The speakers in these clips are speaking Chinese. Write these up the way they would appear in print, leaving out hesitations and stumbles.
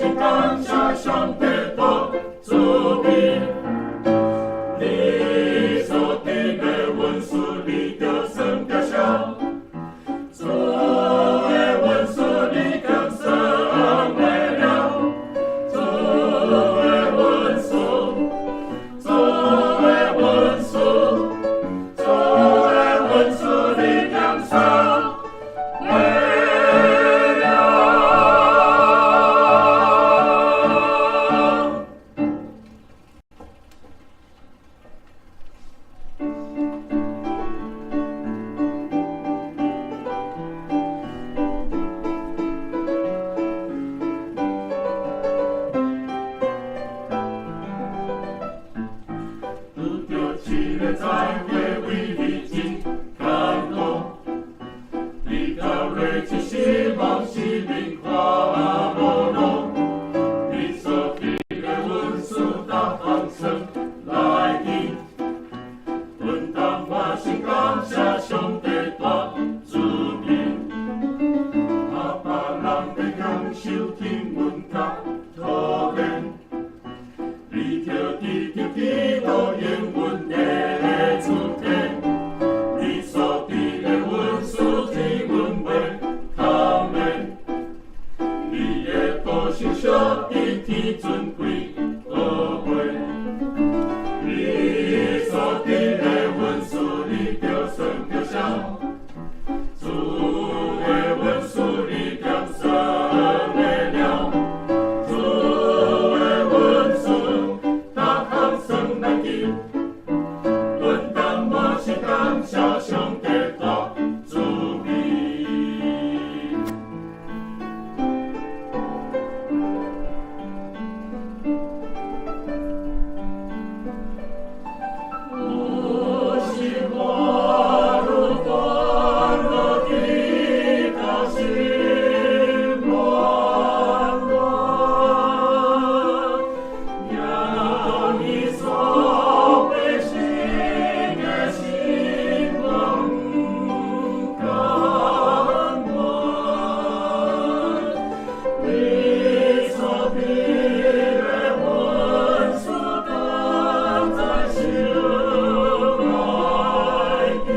心感谢上帝的慈悲。你所定的文书，你就算得上。作为文书，你更胜为了。作为文书，作为文书，作为文书，你更胜为了。不丢弃的在会为你尽感动，你高瑞去希望心灵化落容，你所定的文书大放生来听，论当我心感谢上帝大慈悲，阿爸人的享受听闻甲讨论。你跳地跳地都愿阮的主题，你所定的文书听阮话他们，你的高心小的天尊贵宝贵，你所定的文书你就算得上，主的文书你更胜为了。论当我是感谢上帝大慈悲。我心花如欢乐的高兴欢乐，要你所为心的心光感恩，你所必的文书等在修来的，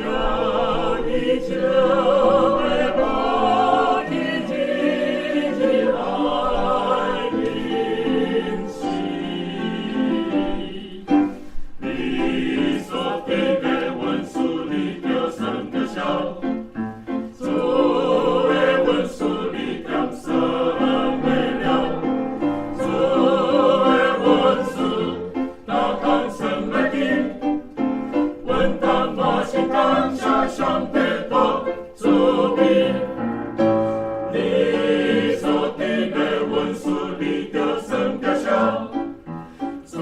要你就为我的自己来临息。你所定的文书，你就算得上。作为文书，你更胜为了。作为文书，大更胜为定。问当我心感谢上帝的慈悲。你所定的文书，你就算得上。作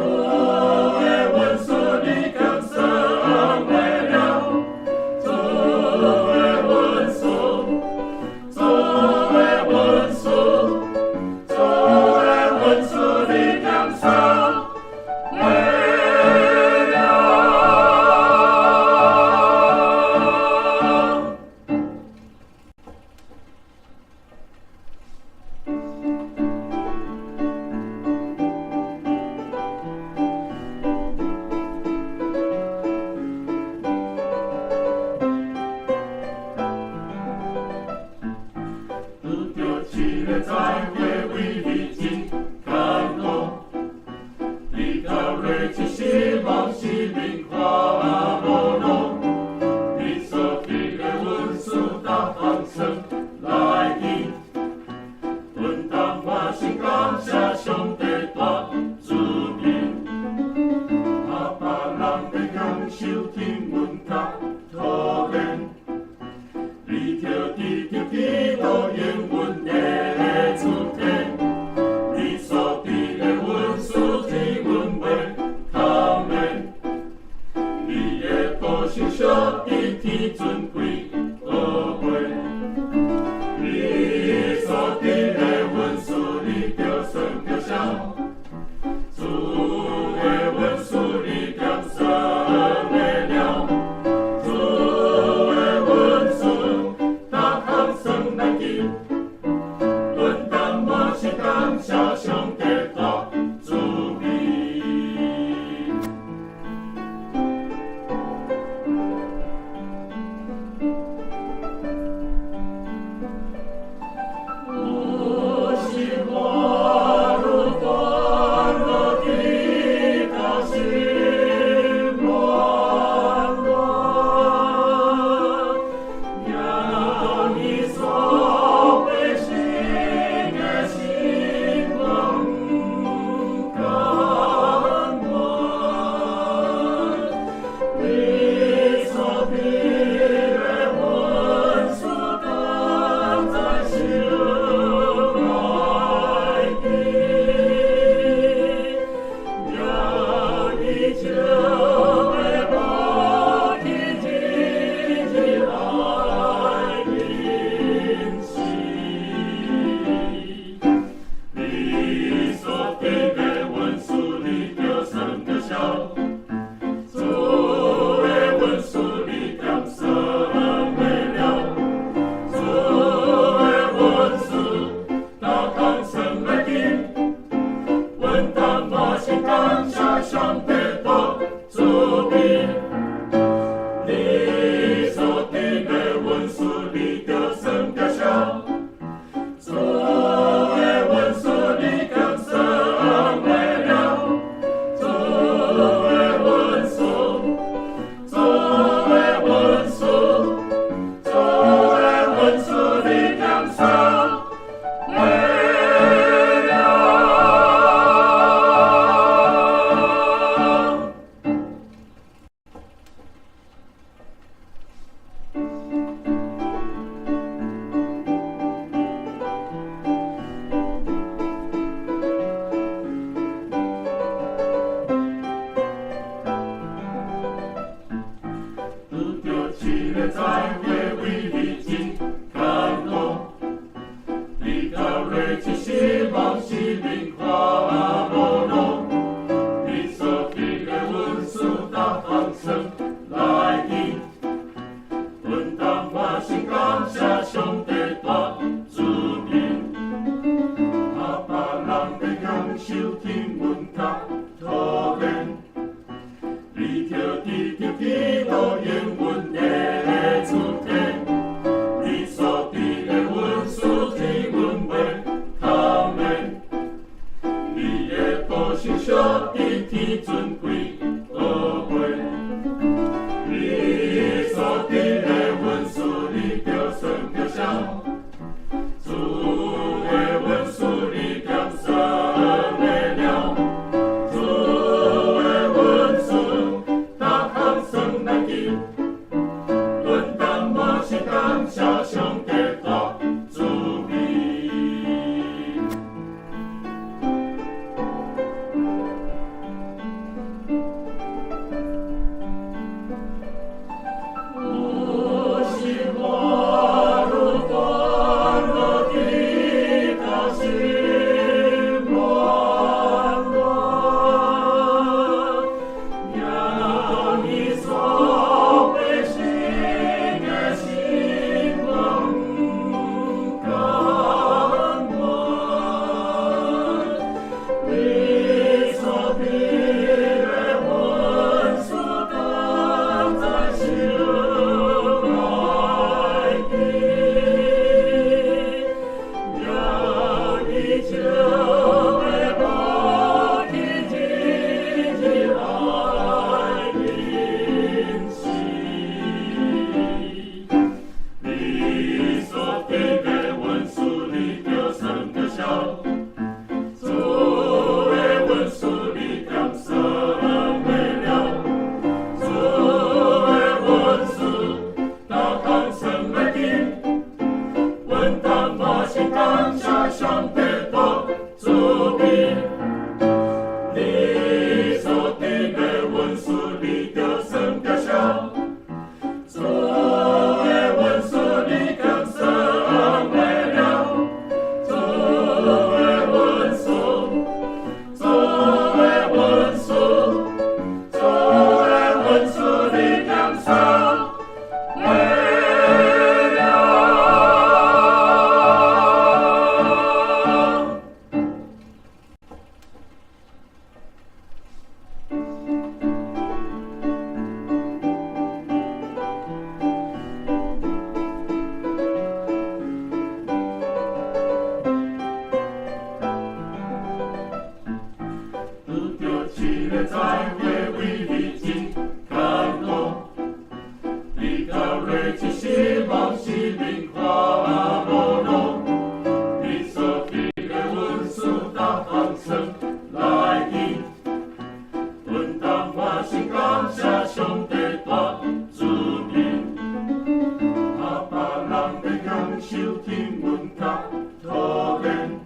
为文书，你更胜为了。作为文书，作为文书，作为文书，你更胜为了。不丢弃的在会为你尽感动，你高瑞去希望心灵化落容，你所定的文书大放生来听，论当我心感谢上帝大慈悲，阿爸人的享受听闻甲讨论，你跳地跳地都愿阮的主题，你所定的文书听阮话他们，你的高心小的天尊贵宝贵，你所定的文书你就算得上。主的文书你更胜为了。主的文书大更胜难记。达托人，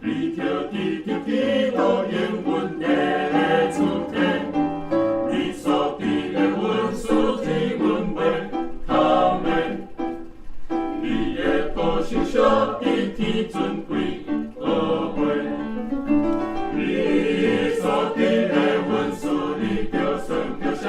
你跳地跳地都永远的出天，你所伫的阮属天阮袂贪恋，你的高声小伫天尊贵宝贵，你所伫的阮属你叫声叫响。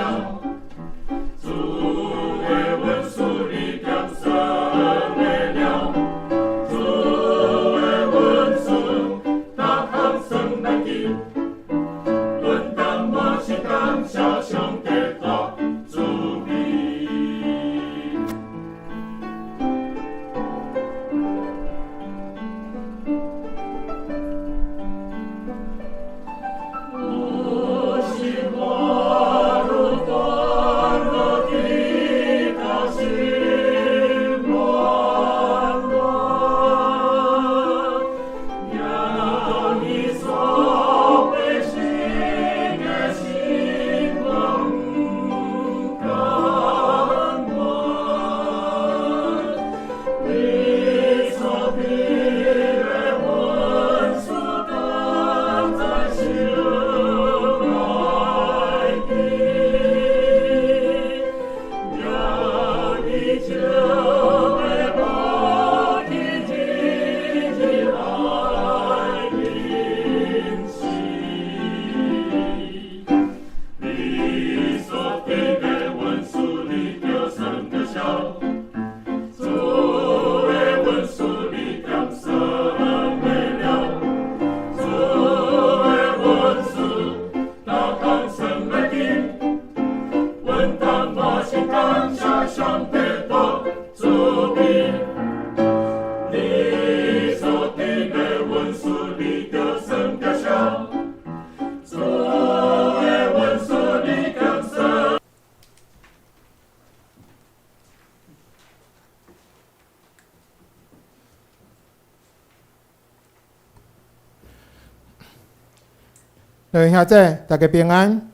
各位兄弟，大家平安。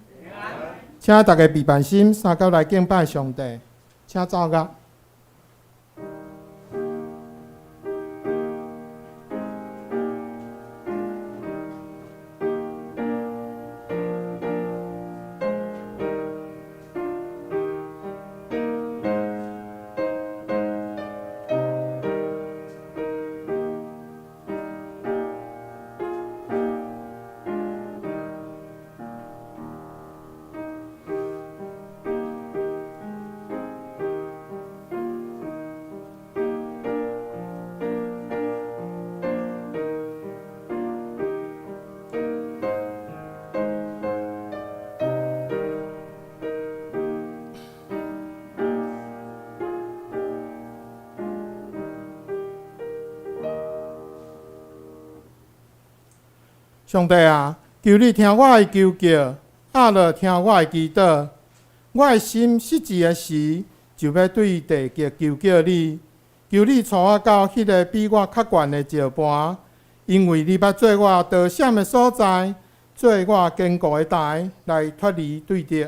请大家闭办心，三脚来敬拜上帝。请走乐。上帝啊，求你听我的求叫，阿乐听我的祈祷。我的心失志的时，就要对地极求叫你，求你带我到迄个比我较悬的石盘，因为你捌做我逃闪的所在，做我坚固的台，来脱离对敌。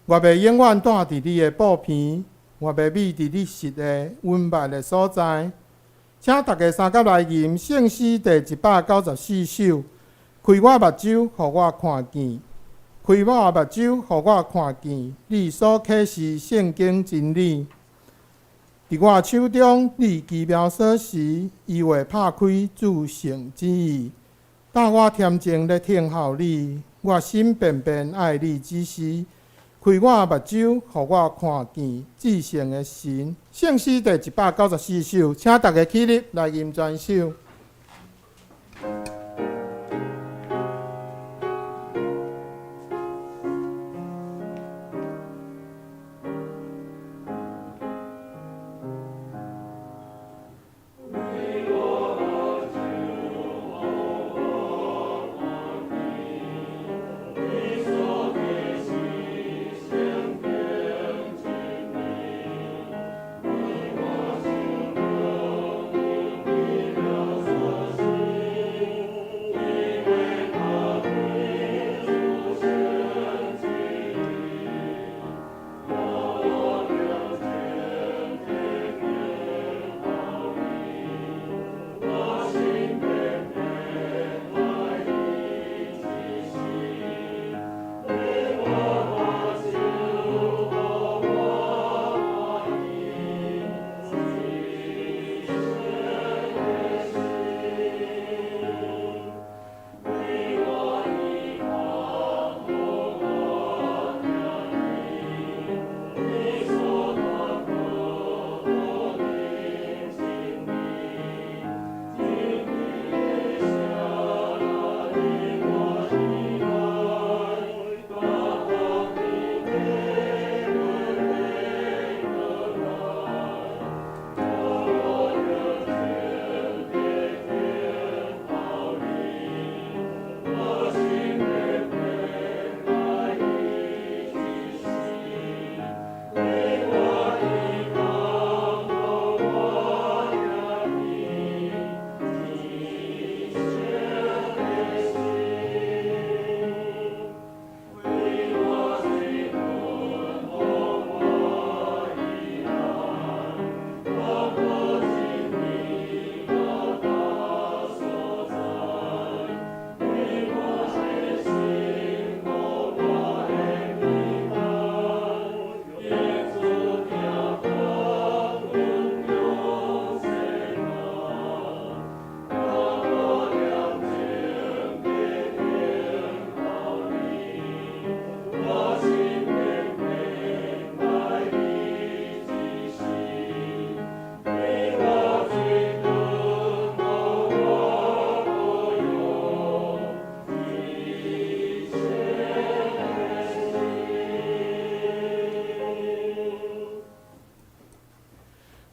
我要永远住伫你的布片，我要秘伫你实的温密的所在。请大家三脚来吟圣诗第194首。开我目睭，互我看见；开我目睭，互我看见。你所启示圣经真理，伫我手中你奇妙所时，伊会拍开主圣旨意。当我恬静咧听候你，我心便便爱你指示。开我目睭，互我看见至圣的神。圣诗第194首，请大家起立来吟全首。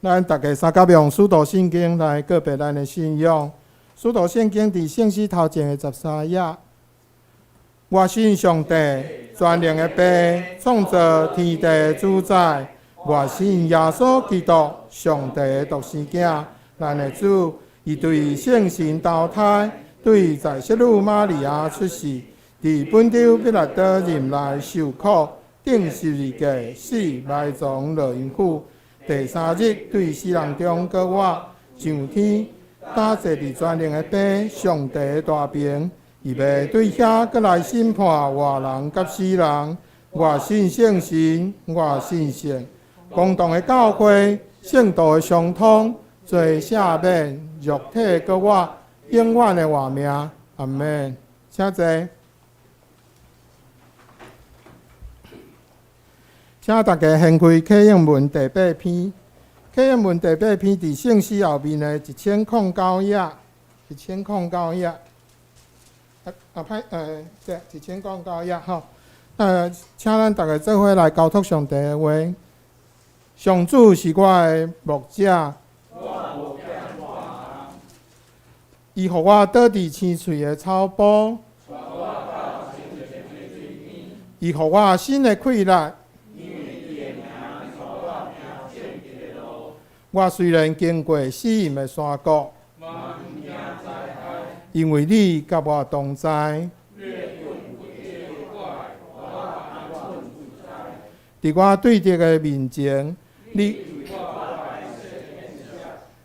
咱大家三甲用使徒圣经来告别咱的信仰。使徒圣经伫圣诗头前的13页，我信上帝，全能的爸，创造天地的主宰。我信耶稣基督，上帝的独生子，咱的主。伊对圣神投胎，对在色女玛利亚出世，伫本丢彼拉多任内受苦，顶十字架死，埋葬落阴府。第三日对死人中搁活，上天，搭坐伫全能的爸，上帝的大屏。伊要对遐搁来审判活人甲死人。我信圣神，我信圣，公道的教会，圣道的相通。罪赦免，肉体搁活，永远的活命。阿门。请坐。请大家掀开启应文第8篇。启应文第8篇伫圣诗后面的1009页，1009页。对，1009页吼。请咱大家做伙来交托上帝的话。上主是我的牧者。伊互我倒伫青翠的草坡，伊互我新的气力。我虽然经过死荫的山谷，因为你甲我同在。伫我对敌的面前，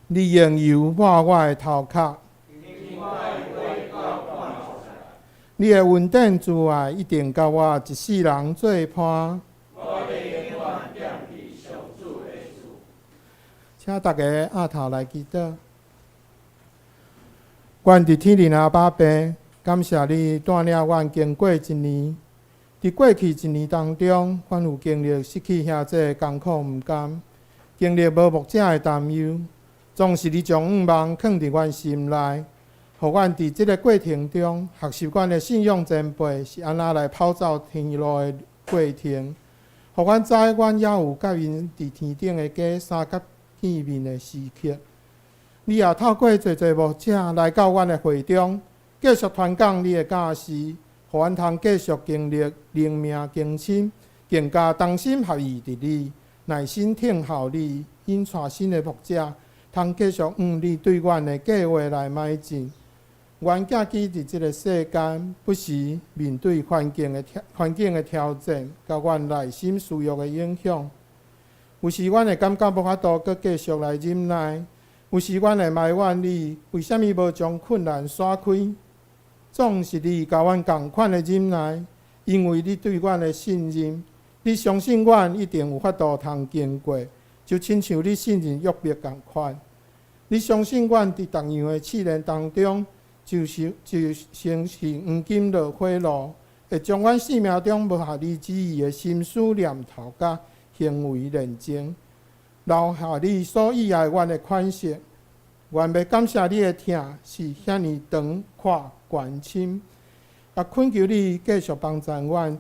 你用油抹我的头壳。你的恩典慈爱一定甲我一世人做伴。请大家压头来祈祷。愿伫天灵阿爸爸，感谢你带领阮经过一年。伫过去一年当中，阮有经历失去兄弟的艰苦毋甘，经历无牧者的担忧，总是你将望放伫阮心内。互阮伫即个过程中学习阮的信仰前辈是安怎来跑走天路的过程，互阮知阮也有甲因伫天顶的家相甲见面的时刻。你也透过侪侪牧者来到阮的会中，继续传讲你的教示，互阮通继续经历灵命更新，更加同心合意伫你，耐心听候你，引带新的牧者，通继续你对阮的计划来迈进。阮寄记伫即个世间，不时面对环境的挑战，甲阮内心需要的影响。有时阮会感觉无法度阁继续来忍耐，有时阮会埋怨你，为虾米无将困难甩开？总是你甲阮同款的忍耐，因为你对阮的信任，你相信阮一定有法度通经过，就亲像你信任约伯同款。你相信阮伫逐样的试炼当中。就成是黄金落火炉，会将阮生命中无合你旨意的心思念头甲行为认证，留下你所喜爱阮的款式。愿要感谢你的疼是遐尼长阔关深，也恳求你继续帮助阮，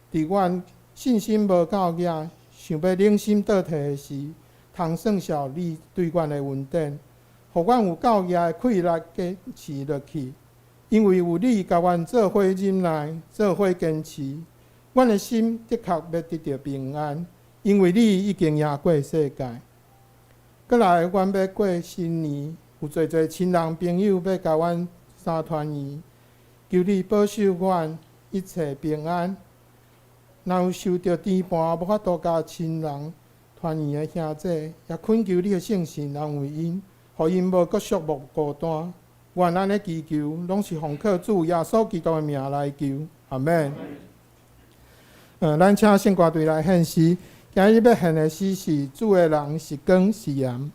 伫阮信心无够额，想要冷心倒退的时，通算小你对阮的恩典。互阮有够额的气力坚持落去，因为有你甲阮做伙忍耐，做伙坚持，阮的心的确要得到平安，因为你已经赢过世界。过来，阮要过新年，有侪侪亲人朋友要甲阮三团圆，求你保守阮一切平安。若有受到颠簸无法度甲亲人团圆的兄弟，也恳求你的圣神安慰因。互因无搁寂寞孤单，愿安尼祈求，拢是奉靠主耶稣基督的名来求，阿门。咱请圣歌队来献诗，今日要献的诗是主的人是光是盐。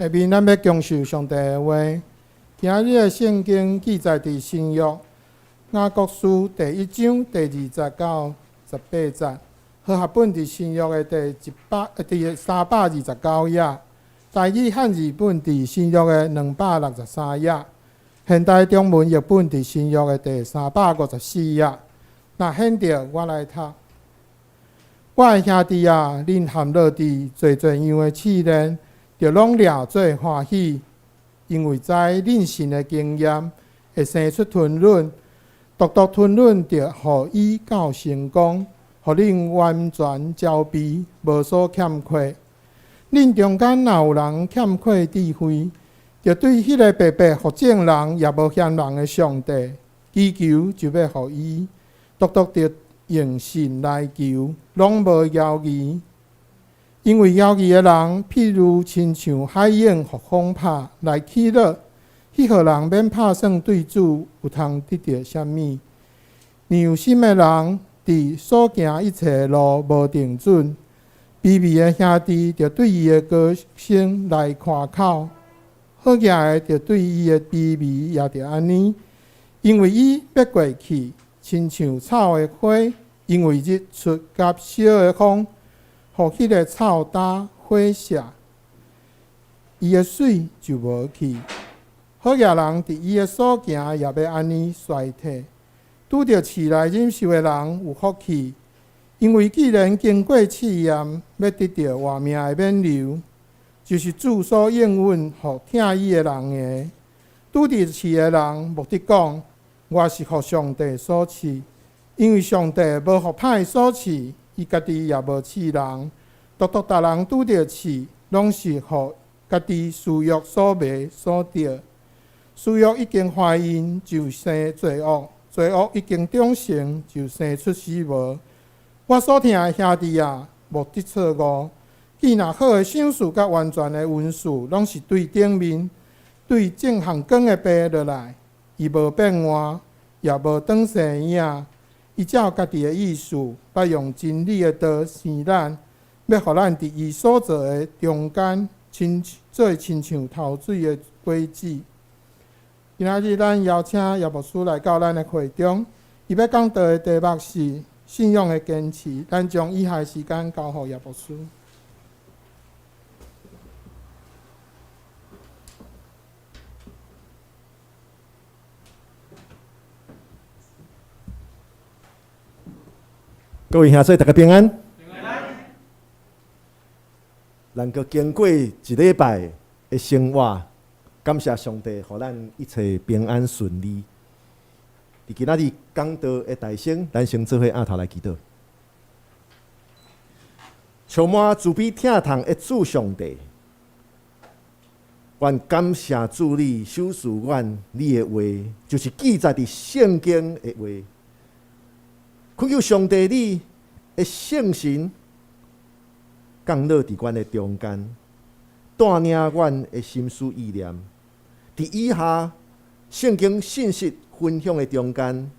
下面咱要讲授上帝的话。今日的圣经记载伫新约雅各书第1章第20到18节，和合本伫新约的第329页，台语汉语本伫新约的263页，现代中文译本伫新约的第354页。若显着，我来读。我的兄弟啊，恁含落伫侪侪样的试炼，着拢掠做欢喜，因为知恁信的经验会生出吞忍，独独吞忍着互伊到成功，互恁完全交备，无所欠缺。恁中间若有人欠缺智慧，着对迄个白白福正人也无嫌人的上帝祈求，就要互伊，独独着用信来求，拢无犹豫。因为犹豫的人，譬如亲像海涌互风拍来起落，迄号人免拍算对主有通得到啥物。有心的人伫所行一切路无定准，卑微的兄弟着对伊的高升来夸口，好业的着对伊的卑微也着安尼，因为伊要过去，亲像草的花，因为日出甲小的风，互迄个草打火射，伊的水就无去。好业人伫伊的所行也要安尼衰退。拄着市内忍受的人有福气，因为既然经过试验，要得到活命的免流，就是主所应允互听伊的人的。拄着市的人目的讲，我是互上帝所赐，因为上帝无互歹所赐，伊家己也无赐人。独独逐人拄着市，拢是互家己私欲所迷所得。私欲已经怀孕，就生罪恶。罪恶已经长成，就生出死亡。我所听的兄弟啊，目的错误。既然好的赏赐甲完全的文士，拢是对顶面、对正行光的爬落来，伊无变换，也无转生影。伊照家己的意思，捌用真理的道生咱，要互咱伫伊所做的中间，做亲像头水的轨迹。今仔日咱邀请叶牧师来到咱的会中，伊要讲道的题目是信仰的坚持。咱将以下的时间交予叶牧师。各位兄弟，大家平安。能够经过一礼拜的生活。感谢上帝，互咱一切平安顺利。伫今仔日讲道的大声，咱先做伙仰头来祈祷。充满慈悲疼痛的主上帝，愿感谢主你守护阮你的话，就是记载伫圣经的话。恳求上帝你的圣神降落伫阮的中间，带领阮的心思意念。伫以下圣经信息分享的中间，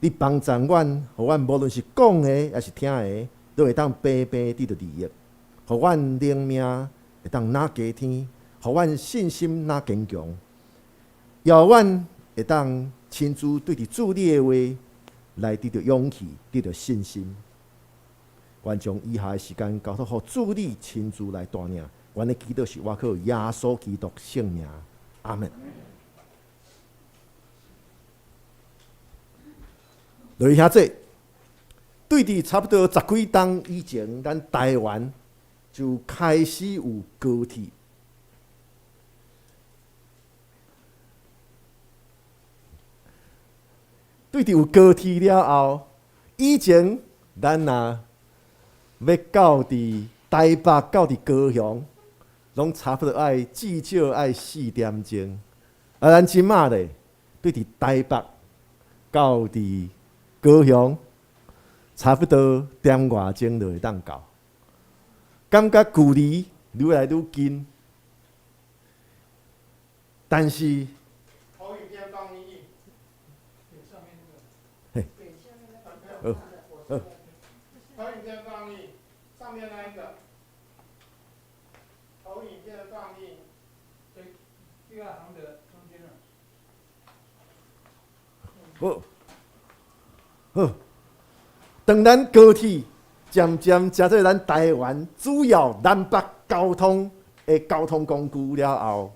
你帮助阮，互阮无论是讲的还是听的，都会当平平得到利益，互阮灵命会当哪加天，互阮信心哪坚强，也互阮会当亲自对着主你的话来得到勇气，得到信心。愿将以下的时间交托互主你亲自来带领。阮的祈祷是我靠耶稣基督圣名。阿门。各位兄弟，对伫差不多10几冬以前，咱台湾就开始有高铁。对伫有高铁了后，以前咱若要到伫台北到伫高雄。拢差不多至少要4点钟，咱即马咧，对伫台北到伫高雄，差不多点外钟就会当到，感觉距离愈来愈近，但是，投影片放映，上面那个，投影片放映，上面那一个。投影片放映。好，好，当咱高铁渐渐成做咱台湾主要南北交通的交通工具了后，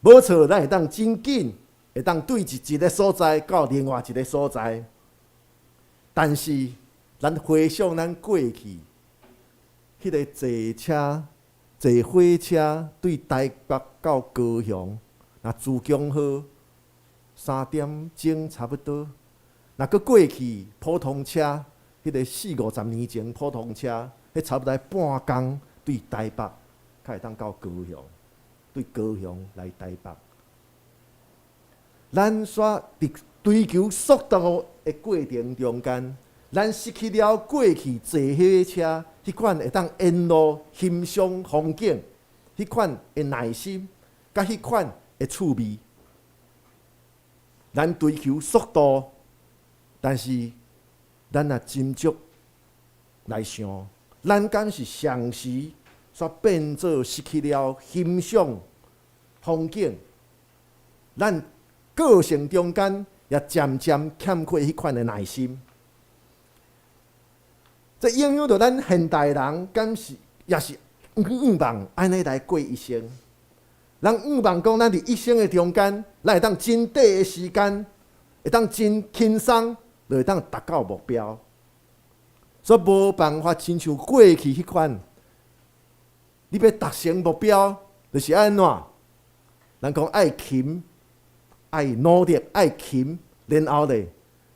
无错，咱会当真紧，会当对一个所在到另外一个所在。但是，咱回想咱过去，迄个坐火车对台北到高雄，若自强号3点钟差不多。若搁过去普通车，迄个40-50年前普通车，迄差不多半工对台北，才会当到高雄，对高雄来台北。咱煞伫追求速度的过程中间，咱失去了过去坐火车迄款会当沿路欣赏风景，迄款的耐心，甲迄款的趣味。咱追求速度，但是咱若斟酌来想，咱敢是常时煞变做失去了欣赏风景，咱过程中间也渐渐欠缺迄款的耐心。这影响到咱现代人，敢是也是望安尼来过一生。人望讲，咱伫一生的中间，咱会当真短的时间，会当真轻松，就会当达到目标。所以无办法亲像过去迄款，你要达成目标，就是安怎？人讲爱勤，爱努力，爱勤，然后咧，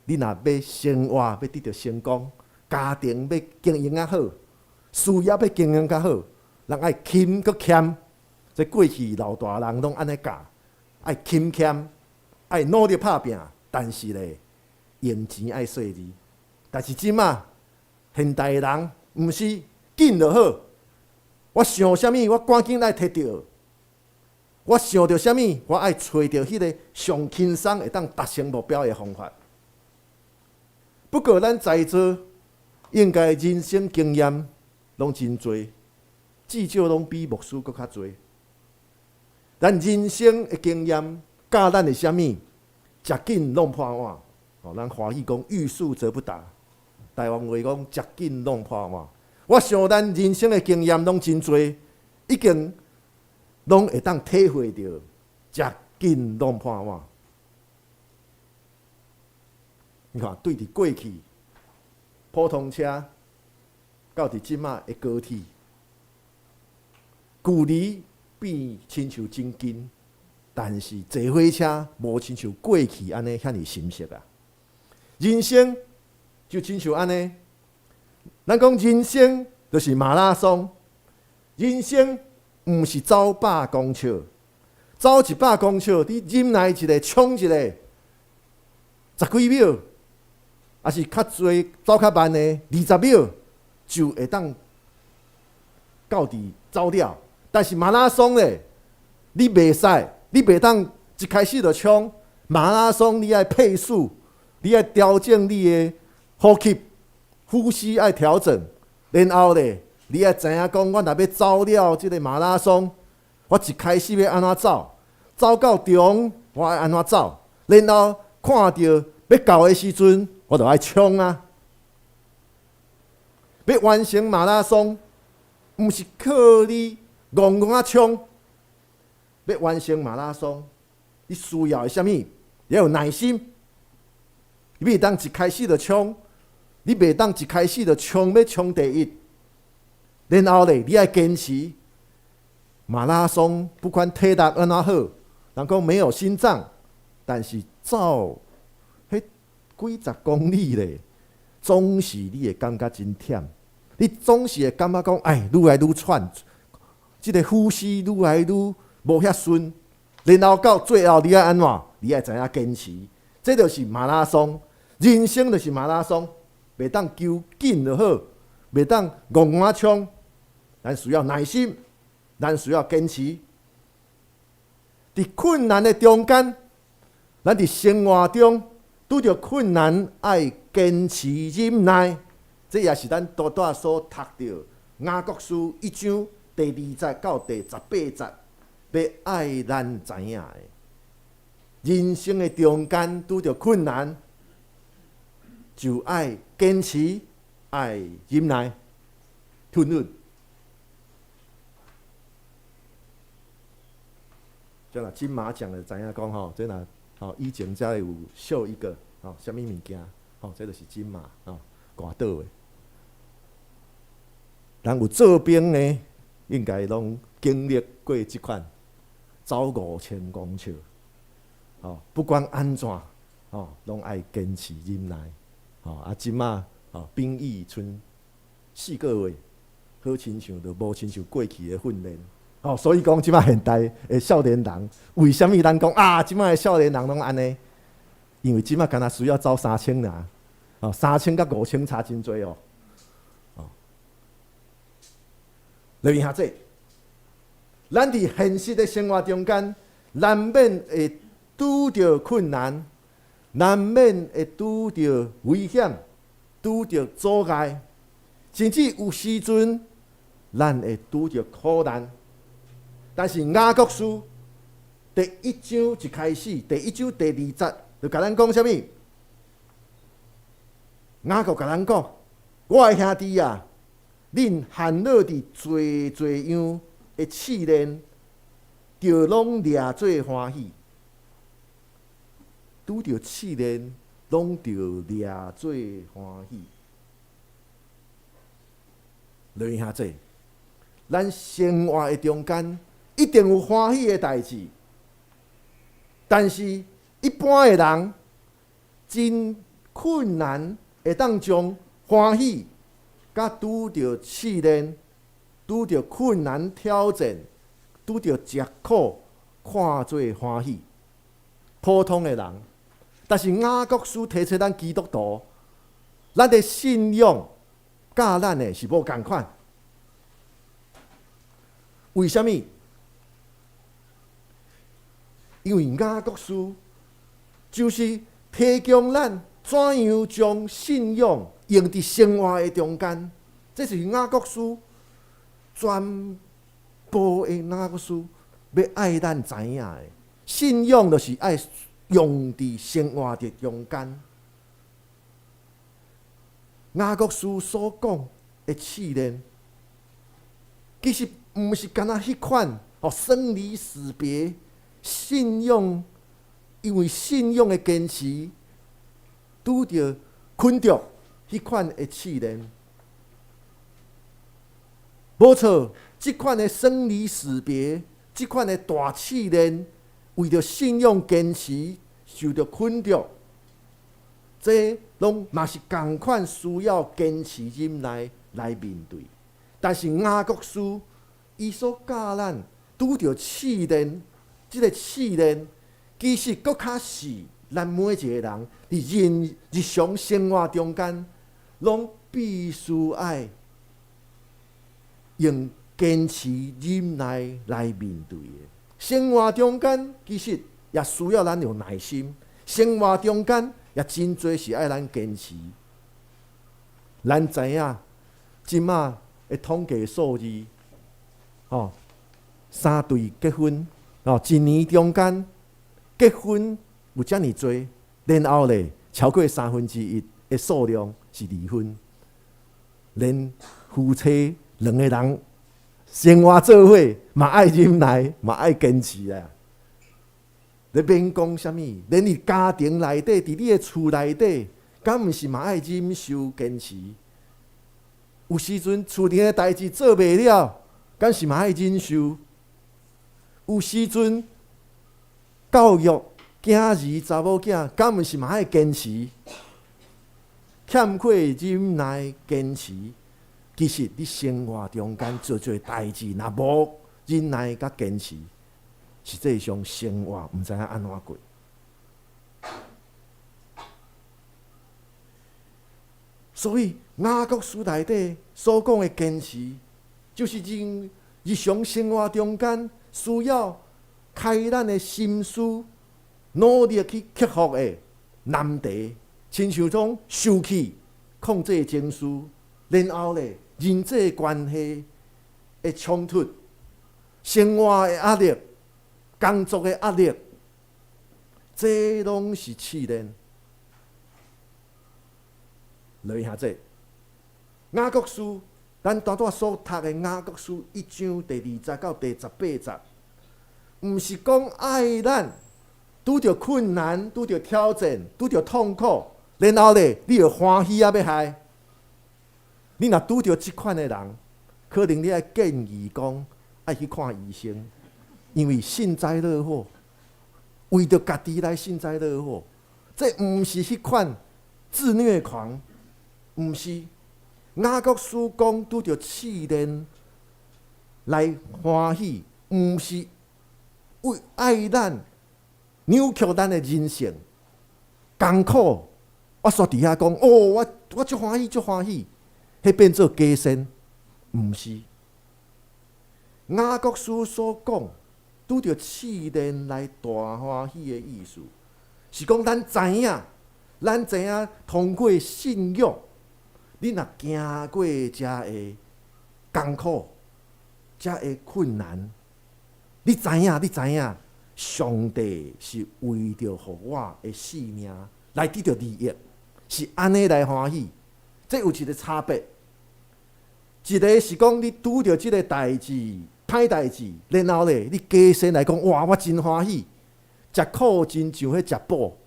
你若要生活，要得到成功，家庭要经营较好，事业要经营较好，人爱勤搁俭。这过去老大人拢安尼教，爱勤俭，爱努力打拼，但是咧，用钱爱细致。但是即马现代人毋是紧就好，我想啥物，我赶紧来摕到；我想到啥物，我爱找到迄个上轻松会当达成目标的方法。不过咱在座应该人生经验拢真多，至少拢比牧师搁较多。咱人生的经验教咱的啥物？食紧弄破碗。哦，咱华语讲欲速则不达，台湾话讲食紧弄破碗。我想咱人生的经验拢真多，已经拢会当体会到食紧弄破碗。你看，对伫过去普通车，到伫即马的高铁，距离变亲像真近，但是坐火车无亲像过去安尼遐尔深刻啊。人生就亲像安尼，咱讲人生就是马拉松，人生毋是走100公尺，走100公尺，你忍耐一个，冲一个，10几秒，还是较侪走较慢的20秒，就会当到伫走了。但是马拉松咧，你袂使，你袂当一开始就冲。马拉松你爱配速，你爱调整你的呼吸，呼吸爱调整。然后咧，你爱知影讲，我若要走了即个马拉松，我一开始要安怎走，走到中我爱安怎走，然后看到要到的时阵，我就爱冲啊！要完成马拉松，毋是靠你戆戆啊冲，要完成马拉松，你需要的啥物？你要有耐心。你袂当一开始就冲，你袂当一开始就冲要冲第一。然后咧，你爱坚持。马拉松不管体力安怎好，人讲没有心脏，但是走迄几十公里咧，总是你会感觉真忝。你总是会感觉讲，哎，愈来愈喘。即个呼吸愈来愈无遐顺，然后到最后你爱安怎？你爱知影坚持，这就是马拉松。人生就是马拉松，袂当求紧就好，袂当戆戆啊冲。咱需要耐心，咱需要坚持。伫困难的中间，咱伫生活中拄着困难，爱坚持忍耐。这也是咱多所读到雅各书1章第2节到第18节要爱咱知影的。人生的中间拄着困难，就爱坚持，爱忍耐，吞忍。这若金马奖的知影讲吼，这若以前才有秀一个什么物件这就是金马挂倒的。人有做兵呢，应该拢经历过即款走5000公尺。不管安怎，拢爱坚持忍耐。即马兵役剩4个月，好亲像就无亲像过去的训练。所以讲即马现代的少年人，为什么咱讲即马的少年人拢安尼？因为即马敢若需要走3000尔，3000甲5000差真多哦。留意下这，咱伫现实的生活中间，难免会拄着困难，难免会拄着危险，拄着阻碍，甚至有时阵咱会拄着苦难。但是雅各书第1章一开始，第1章第2节就甲咱讲啥物？雅各甲咱讲：我的兄弟啊，恁烦恼伫侪样的试炼，就拢掠做欢喜。拄着试炼，拢着掠做欢喜。留意下这，咱生活的中间一定有欢喜的代志，但是一般的人真困难会当将欢喜甲拄着试炼、拄着困难挑战、拄着吃苦看做欢喜。普通的人。但是雅各书提出咱基督徒，咱的信仰甲咱的是无共款。为什么？因为雅各书就是提供咱怎样将信仰用伫生活的中间。这是雅各书全部的雅各书要爱咱知影的。信仰就是爱用伫生活的中间。雅各书所讲的试炼，其实毋是干那迄款生离死别，信仰因为信仰的坚持，拄着困着迄款的试炼。无错，即款的生离死别，即款的大试炼，为着信仰坚持，受着困着，这拢嘛是同款需要坚持忍耐来面对。但是雅各书伊所教咱拄着试炼，即个试炼其实搁较是咱每一个人伫日常生活中间，拢必须爱用坚持忍耐来面对的。生活中间其实也需要咱有耐心，生活中间也真多是爱咱坚持。咱知影，即马的统计数字，3对结婚一年中间结婚有遮尔多，然后咧超过1/3的数量是离婚。连夫妻2个人生活做伙，嘛爱忍耐，嘛爱坚持啊！你免讲啥物，连你家庭内底，伫你的厝内底，敢毋是嘛爱忍受坚持？有时阵厝里的代志做袂了，敢是嘛爱忍受？有时阵教育囝儿查某囝，敢毋是嘛爱坚持？欠缺忍耐坚持，其实你生活中间做代志，若无忍耐甲坚持，实际上生活毋知影安怎过。所以雅各书内底所讲的坚持，就是日常生活中间需要开咱的心思，努力去克服的难题，亲像种受气、控制情绪，然后咧人际关系的冲突、生活的压力、工作的压力，这拢是试炼。落兄弟，雅各书，咱单单所读的雅各书1章第20到第18节，毋是讲爱咱拄着困难、拄着挑战、拄着痛苦，然后咧，你就欢喜啊要害。你若拄着即款的人，可能你爱建议讲爱去看医生，因为幸灾乐祸，为着家己来幸灾乐祸，这毋是迄款自虐狂，毋是。雅各书讲拄着试炼来欢喜，毋是为爱咱扭曲咱的人性，艰苦。我煞伫遐讲，我足欢喜，足欢喜，迄变做假善，毋是。雅各书所讲拄着试炼来大欢喜的意思，是讲咱知影通过信仰。你若行过遮个艰苦，遮个困难，你知影，上帝是为着互我的性命来得到利益，是安尼来欢喜。这有一个差别，一个是讲你拄着即个代志、歹代志，然后咧，你假先来讲，哇，我真欢喜，食苦真像迄食补。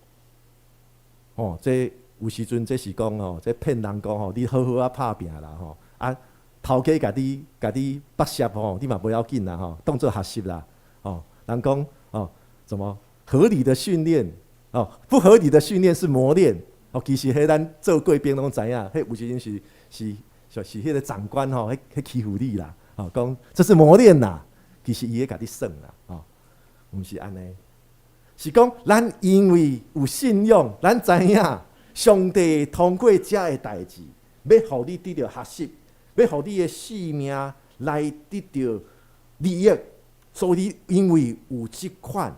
这。有时阵，这是讲这骗人讲你好好啊拍拼啦啊，头家家己剥削你嘛不要紧啦当做学习啦人讲怎么合理的训练不合理的训练是磨练其实迄咱做过兵拢知影，迄有时阵是迄个长官迄欺负你啦讲这是磨练啦，其实伊咧家己耍啦毋是安尼，是讲咱因为有信仰，咱知影。上帝通过遮个代志，要互你得到学习，要互你的性命来得到利益，所以因为有即款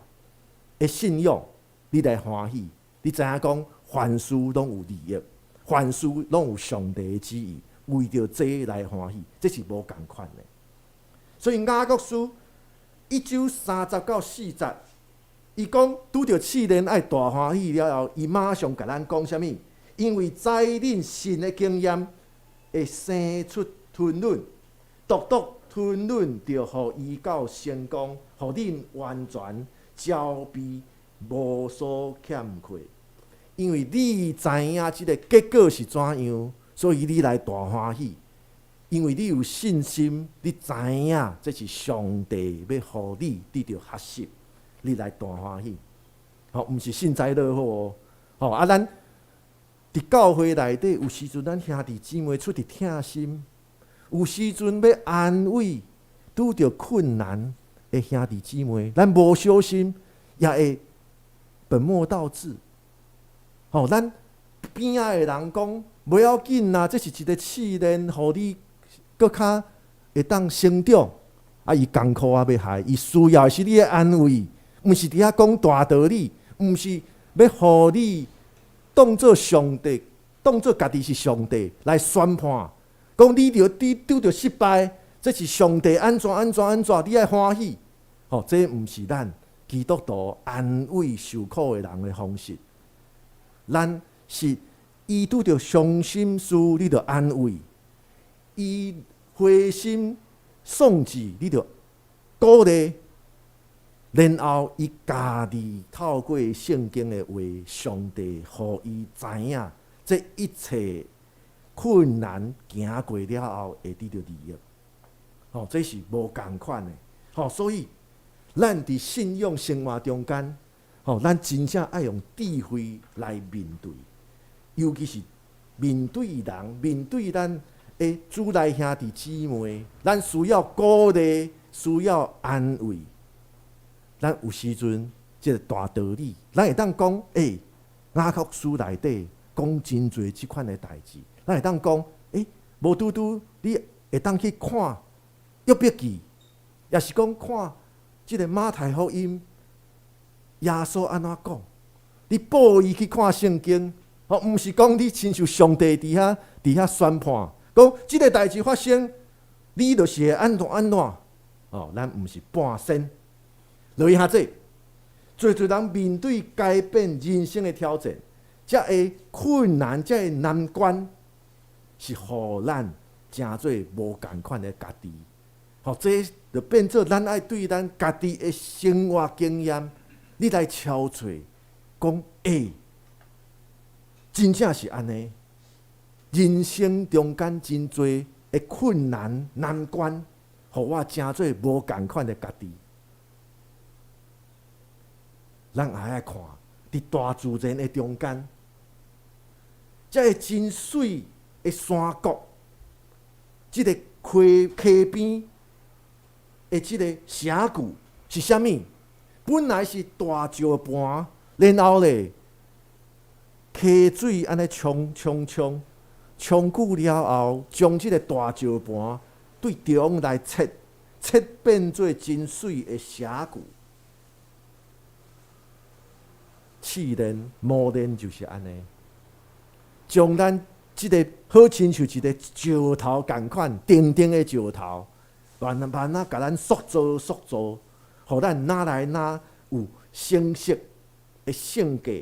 的信仰，你来欢喜。你知影讲，凡事拢有利益，凡事拢有上帝的旨意，为着这来欢喜，这是无共款的。所以雅各书1章30到40。伊讲拄着试炼爱大欢喜了后，伊马上甲咱讲啥物？因为知恁神的经验会生出吞忍，独吞忍着互伊到成功，互恁完全招备无所欠缺。因为你知影即个结果是怎样，所以你来大欢喜。因为你有信心，你知影这是上帝要互你得到学习。你来大欢喜，毋是幸灾乐祸咱伫教会内底，有时阵咱兄弟姊妹出伫疼心，有时阵要安慰拄着困难的兄弟姊妹，咱无小心也会本末倒置。咱边仔的人讲不要紧啦，这是一个试炼，互你搁较会当成长。伊艰苦要害，伊需要的是你的安慰。毋是伫遐讲大道理，毋是要互你当作上帝，当作家己是上帝来宣判，讲你拄着失败，这是上帝安怎，你爱欢喜。这毋是咱基督徒安慰受苦的人的方式。咱是伊拄着伤心事，你着安慰；伊灰心丧志，你着鼓励。然后，伊家己透过圣经的话，上帝互伊知影，这一切困难行过了后，会得到利益。这是无共款的。所以，咱伫信仰生活中间，咱真正爱用智慧来面对，尤其是面对人，面对咱的主内兄弟姊妹，咱需要鼓励，需要安慰。咱有时阵，即个大道理，咱会当讲，雅各书内底讲真侪即款的代志，咱会当讲，无拄拄，你会当去看约伯记，也是讲看即个马太福音，耶稣安怎讲？你报伊去看圣经，毋是讲你亲像上帝伫遐宣判，讲即个代志发生，你就是会安怎。咱毋是半仙。落去下这，做人面对改变人生的挑战，这个困难，这个难关，是互咱真做无共款的家己。这就变做咱爱对咱家己的生活经验，你来敲碎，讲真正是安尼。人生中间真多的困难难关，互我真做无共款的家己。咱也爱看，伫大自然的中间，这个真水的山谷，这个溪边的这个峡谷是啥物？本来是大石盘，然后咧，溪水安尼冲久了后，将这个大石盘对中来切变做真水的峡谷。自然磨练就是安尼，将咱即个好亲像一个石头共款，定的石头，慢慢啊，甲咱塑造，互咱哪来哪有成熟的性格，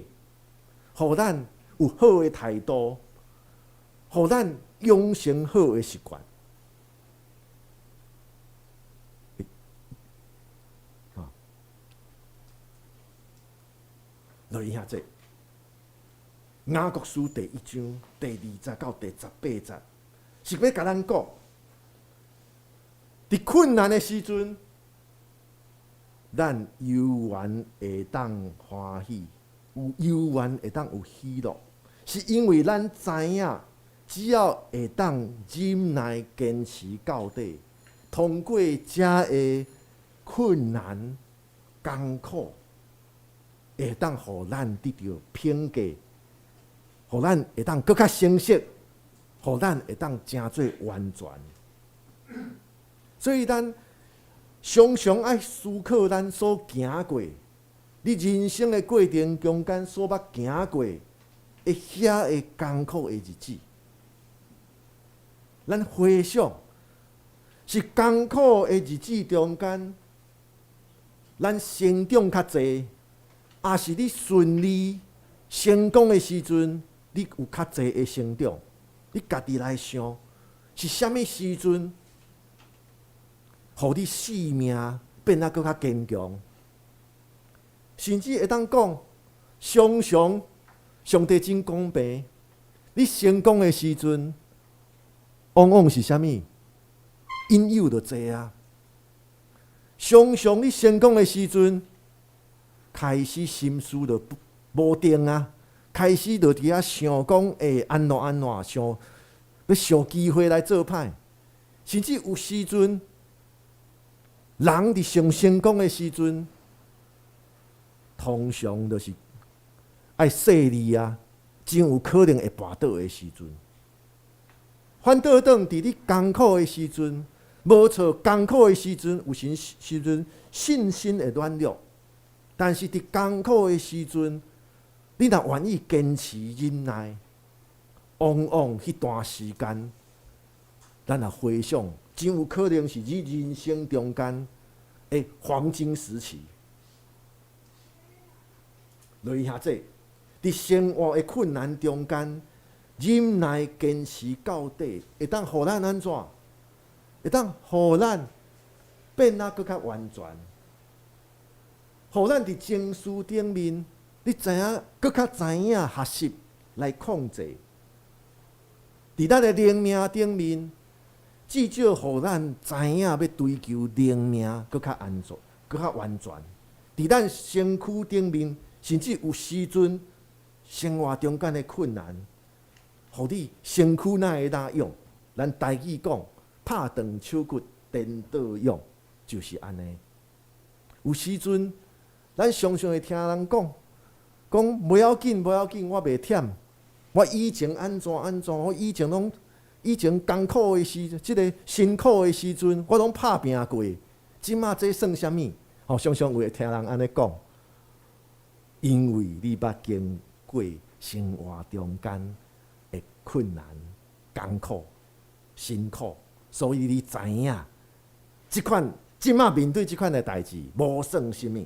互咱有好的态度，互咱养成好的习惯。落去下这雅各书第1章第20到第18节，是要甲咱讲，伫困难的时阵，咱犹原会当欢喜，犹原会当有喜乐，是因为咱知影，只要会当忍耐坚持到底，通过这个困难艰苦，会当互咱得到品格，互咱会当更较成熟，互咱会当真做完全。所以咱常常爱思考咱所行过，你人生的过程中间所捌行过的遐个艰苦的日子，咱回想是艰苦的日子中间，咱成长较济。也是你顺利成功的时阵，你有较济的成长。你家己来想，是啥物时阵，互你性命变得更较坚强？甚至会当讲，常常上帝真公平。你成功的时阵，往往是啥物？因由就济啊。常常你成功的时阵，开始心思就无定啊，开始就伫遐想讲，安怎想要想机会来做歹，甚至有时阵，人伫上成功的时阵，通常就是爱势利啊，真有可能会跋倒的时阵。反倒当伫你艰苦的时阵，无错，艰苦的时阵，有时阵信心会软弱。但是伫艰苦的时阵，你若愿意坚持忍耐，往往迄段时间，咱若回想，真有可能是你人生中间的黄金时期。落去下这，伫生活的困难中间，忍耐坚持到底，会当互咱安怎？会当互咱变得更较完全。互咱伫情绪顶面，你知影，更较知影学习来控制；伫咱的灵命顶面，至少互咱知影要追求灵命更较安全、更较完全。伫咱身躯顶面，甚至有时阵生活中间的困难，互你身躯哪会当用？咱台语讲，拍断手骨颠倒用，就是安尼。有时阵。咱常常会听人讲不要紧，我袂忝，我以前安怎，我以前艰苦的时，即个辛苦的时阵，我拢拍拼过。即马这算啥物？常常会听人安尼讲，因为你捌经过生活中间的困难、艰苦、辛苦，所以你知影即款即马面对即款的代志，无算什么，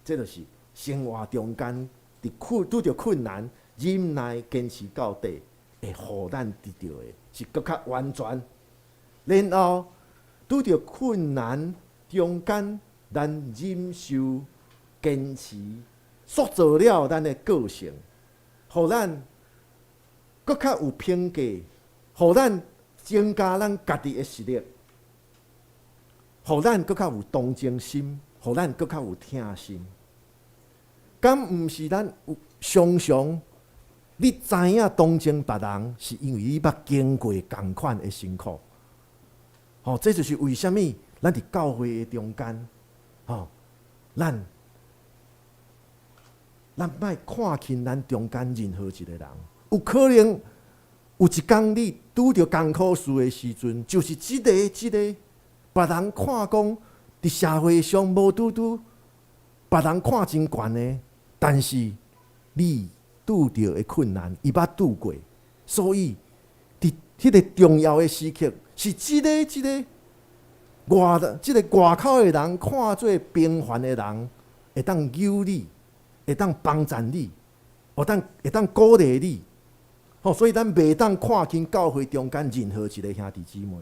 这就是生活中间拄着困难，忍耐坚持到底，会互咱得到的是更较完全。然后拄着困难中间，咱忍受、坚持，塑造了咱的个性，互咱更较有品格，互咱增加咱家己的实力。互咱更较有同情心，互咱更较有疼心。敢毋是咱有常常，你知影同情别人，是因为你捌经过同款的辛苦。这就是为什么咱伫教会的中间，咱莫看轻咱中间任何一个人。有可能有一天你拄着艰苦事的时阵，就是即个。别人看讲，伫社会上无拄，别人看真悬的，但是你拄着的困难，伊捌拄过，所以伫迄个重要的时刻，是即个外口的人看做平凡的人，会当救你，会当帮助你，会当鼓励你。所以咱袂当看轻教会中间任何一个兄弟姊妹。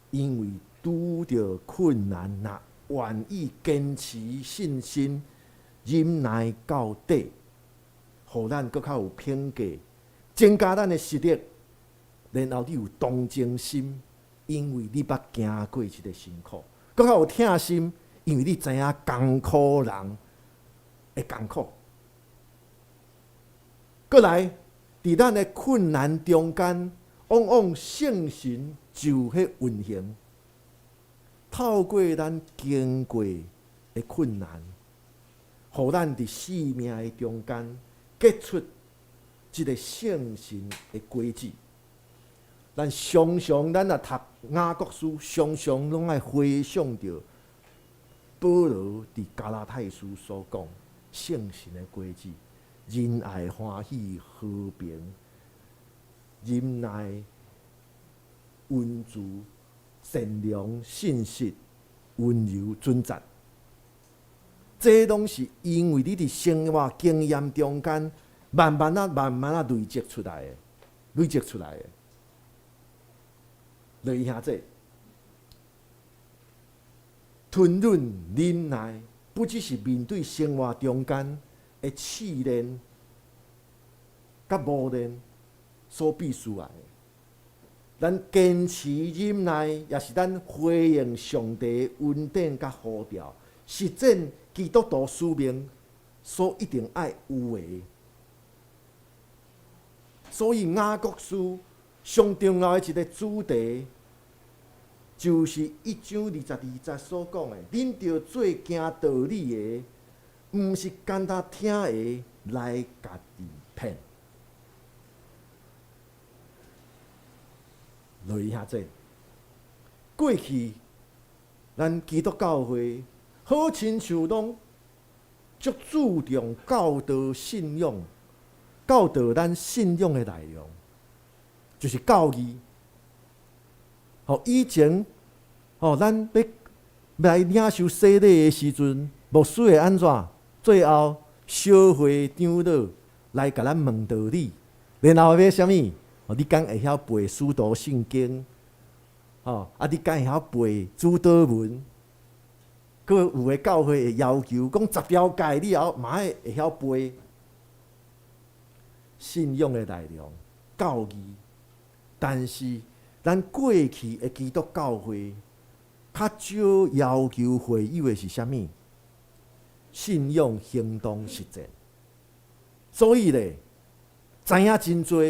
因为拄着困难，若愿意坚持信心、忍耐到底，互咱更较有品格，增加咱的实力。然后你有同情心，因为你捌经过这个辛苦；更较有疼心，因为你知影艰苦人的艰苦。过来，伫咱的困难中间，往往圣神就去运行，透过咱经过的困难，互咱伫生命的中间结出一个圣神的轨迹。咱常常读雅各书，常常拢爱回想着保罗伫加拉太书所讲圣神的轨迹：仁爱、欢喜、和平、忍耐、温助、善良、信实、温柔、尊责，这拢是因为你伫生活经验中间慢慢累积出来的。落去兄弟，吞忍忍耐，不只是面对生活中间的试炼、甲磨练所必须来的。咱坚持忍耐，也是咱回应上帝恩典甲呼召，实践基督徒使命所一定爱有的。所以雅各书上重要的一个主题，就是1章22节所讲的：恁着做行道理的，毋是单单听的来家己骗。落去兄弟，过去咱基督教会好亲像拢足注重教导信仰，教导咱信仰的内容，就是教义。以前咱要来领受洗礼的时阵，牧师会安怎？最后小会长老来甲咱问道理，然后要啥物？你敢会晓背使徒圣经？你敢会晓背主祷文？佮有诶教会会要求讲10条诫，你后嘛会晓背信仰诶内容、教义。但是咱过去诶基督教会较少要求会友诶是啥物？信仰行动实践。所以咧，知影真多。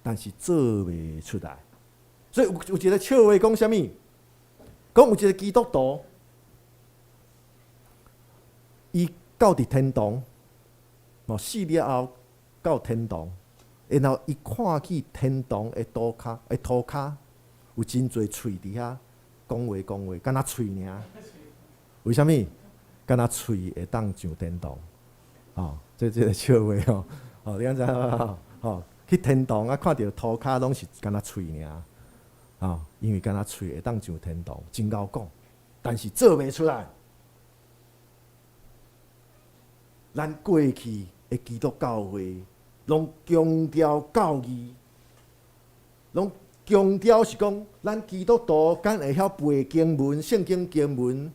但是做袂出来，所以有一个笑话讲啥物？讲有一个基督徒，伊到伫天堂，死了后到天堂，然后伊看去天堂的涂骹有真侪喙伫遐讲话，敢若喙尔。为什物？敢若喙会当上天堂？这个笑话你安知去天堂看到涂骹拢是敢若喙尔，因为敢若喙会当上天堂，真够讲，但是做袂出来。咱过去的基督教会，拢强调教义，拢强调是讲，咱基督徒敢会晓背经文、圣经经文，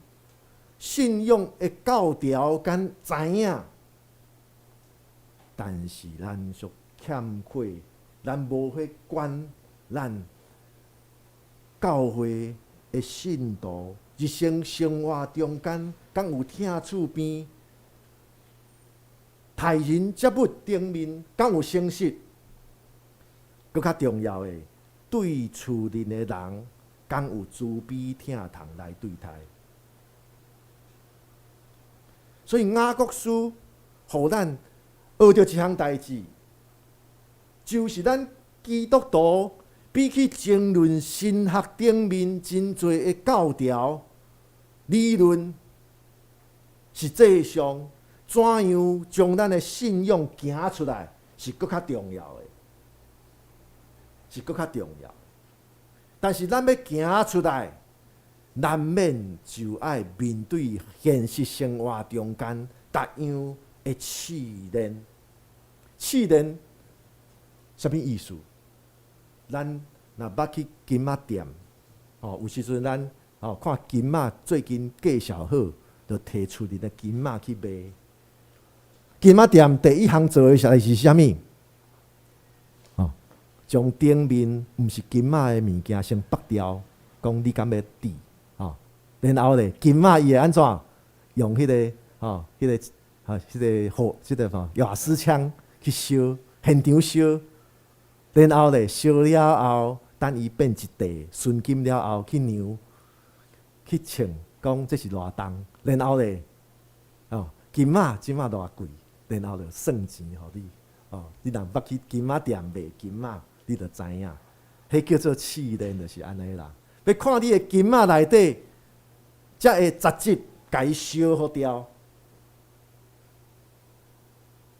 信仰的教条敢知影，但是咱属欠缺，咱无去管咱教会的信徒日常生活中间，敢有听厝边。待人接物顶面，敢有诚实？搁较重要的，对厝邻的人，敢有慈悲疼痛来对待？所以雅各书，互咱学到一项代志，就是咱基督徒比起争论神学顶面真侪的教条、理论，实际上。怎样将咱的信仰行出来，是搁较重要的，是搁较重要。但是咱要行出来，难免就要面对现实生活中间各样的试炼。试炼什么意思？咱若捌去金仔店，有时阵咱看金仔最近介绍好，就摕厝里的金仔去卖。金仔店第一项做的是啥物？将顶面毋是金仔的物件先剥掉，讲你敢要滴？然后咧，金仔伊会安怎？用迄个瓦斯枪去烧，现场烧，然后咧烧了后，等伊变一地纯金了后，去量去称，讲这是偌重，然后咧，金仔即马偌贵？然后就算钱互你，你若捌去金仔店卖金仔，你就知影，迄叫做试炼，就是安尼啦。要看你的金仔内底，才会杂质甲伊烧好掉。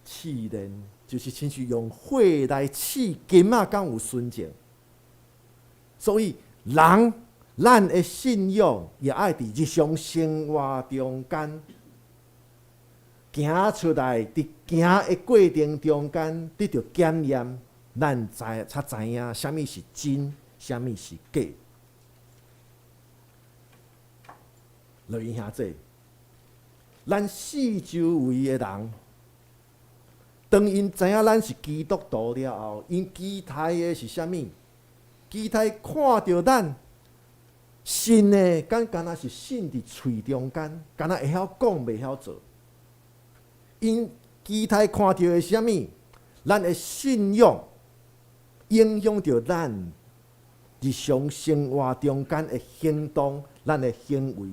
试炼就是亲像用火来试金仔敢有纯净。所以人，咱的信仰也爱伫日常生活中间。行出来，伫行的过程中间，得到检验，咱才知影啥物是真，啥物是假。落去兄弟，咱四周围的人，当因知影咱是基督徒了后，因期待的是啥物？期待看到咱信的，敢若是信伫喙中间，敢若会晓讲，袂晓做。因期待看到的是啥物？咱的信仰影响到咱日常生活中间的行动，咱的行为。